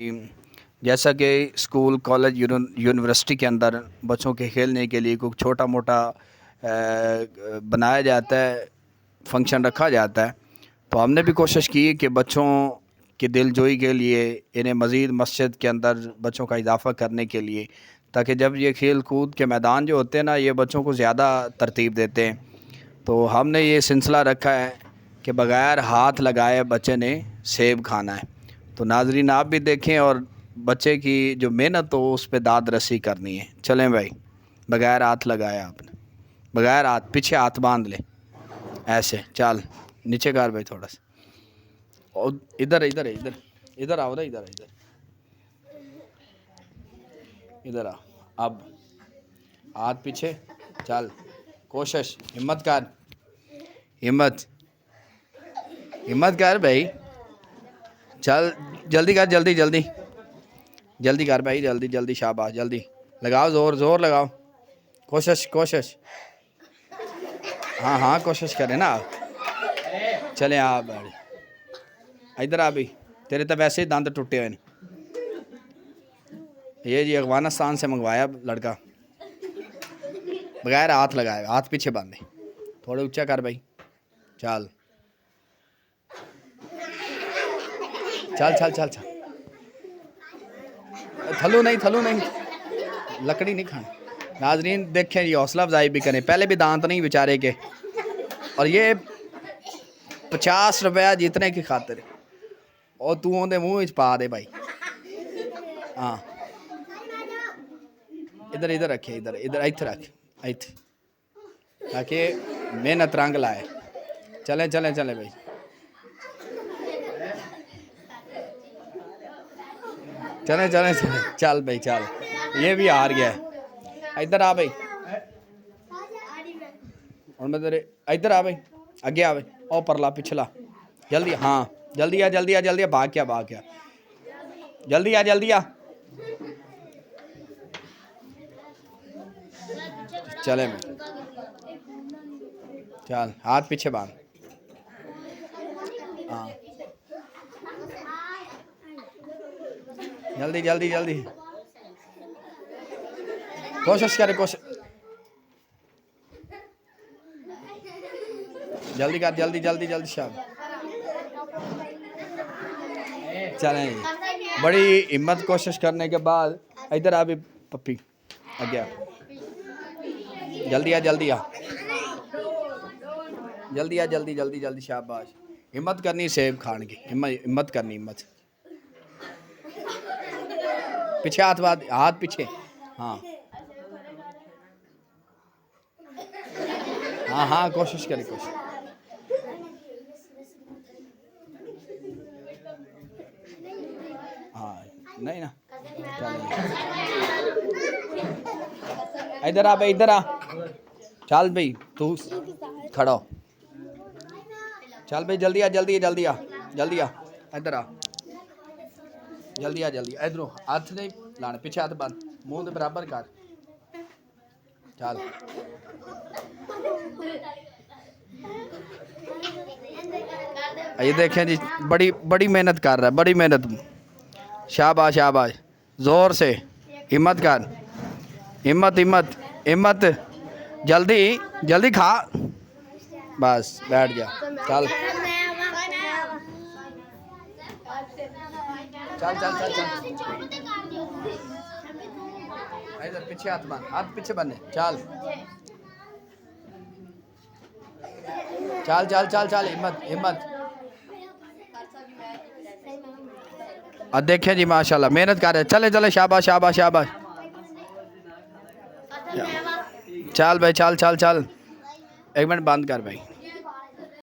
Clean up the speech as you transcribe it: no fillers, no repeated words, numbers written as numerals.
जैसा कि school college university के अंदर बच्चों के खेलने के लिए कुछ छोटा मोटा बनाया जाता है, फंक्शन रखा जाता है। तो हमने भी कोशिश की कि बच्चों की दिलजोई के लिए इन्हें मज़ीद मस्जिद के अंदर बच्चों का इजाफ़ा करने के लिए, ताकि जब ये खेल कूद के मैदान जो होते हैं ना, ये बच्चों को ज़्यादा तरतीब देते हैं। तो हमने ये सिलसिला रखा है कि बग़ैर हाथ लगाए बच्चे ने सेब खाना है। तो नाज़रीन आप भी देखें और बच्चे की जो मेहनत हो उस पर दाद रसी करनी है। चलें भाई, बग़ैर हाथ लगाया आपने, बग़ैर हाथ, पीछे हाथ बांध ले, ऐसे चल नीचे कर भाई थोड़ा सा, और इधर इधर इधर इधर आओ ना, इधर इधर इधर आ। अब हाथ पीछे, चल कोशिश, हिम्मत कर, हिम्मत हिम्मत कर भाई, चल जल्दी कर, जल्दी जल्दी जल्दी कर भाई, जल्दी जल्दी, शाबाश, जल्दी लगाओ, ज़ोर ज़ोर लगाओ, कोशिश कोशिश, हाँ हाँ कोशिश करें ना। चले आ भाई, इधर आ भाई, तेरे तो वैसे ही दांत टूटे हुए हैं। ये जी अफगानिस्तान से मंगवाया लड़का, बगैर हाथ लगाए, हाथ पीछे बांधे, थोड़े ऊंचा कर भाई, चल चल चल चल चल, थलू नहीं, लकड़ी नहीं खानी। नाजरीन देखें, ये हौसला अफजाई भी करें, पहले भी दांत नहीं बेचारे के, और ये 50 रुपया जीतने की खातिर, और तू उन्हें मुँह में पा दे भाई। हाँ इधर इधर रखे, इधर इधर इधर रख, इधर, ताकि मेहनत रंग लाए। चलें चलें चलें भाई, चलें चलें चलें, चल भाई चल, ये भी हार गया है। इधर आ भाई, और मैं तेरे, इधर आ भाई, आगे आ भाई, और परला पिछला, जल्दी, हाँ जल्दी आ जल्दी आ जल्दी आ, भाग क्या, जल्दी आ जल्दी आ, चले भाई, चल हाथ पीछे बांध, हाँ जल्दी जल्दी जल्दी, कोशिश करे, कोशिश, जल्दी कर, जल्दी जल्दी जल्दी, शाबाश। चलें, बड़ी हिम्मत कोशिश करने के बाद इधर आ भी पप्पी, आगे आ, जल्दी आ जल्दी आ जल्दी आ, जल्दी जल्दी जल्दी, शाबाश। हिम्मत करनी सेब खाने की, हिम्मत करनी, हिम्मत, पीछे हाथ बाद, हाथ पीछे, हाँ हाँ हाँ कोशिश करी, कोशिश, हाँ नहीं ना, इधर आ भाई, इधर आ, चल भाई तू खड़ा हो, चल भाई जल्दी आ जल्दी जल्दी आ जल्दी आ, इधर आ जल्दी आ जल्दी, इधरों हाथ नहीं लाने, पीछे हाथ बंद, मुंह के बराबर कर, चल ये देखें जी, बड़ी बड़ी मेहनत कर रहा है, बड़ी मेहनत, शाबाश शाबाश, जोर से, हिम्मत कर, हिम्मत हिम्मत हिम्मत, जल्दी जल्दी खा, बस बैठ जा, चल चल चल चल चल, इधर पीछे हाथ बांध, हाथ पीछे बने, चल चल चल चल चल, हिम्मत हिम्मत। और देखें जी माशाल्लाह मेहनत कर रहे, चले चले, शाबाश शाबाश शाबाश, चल भाई चल चल चल, एक मिनट बंद कर भाई।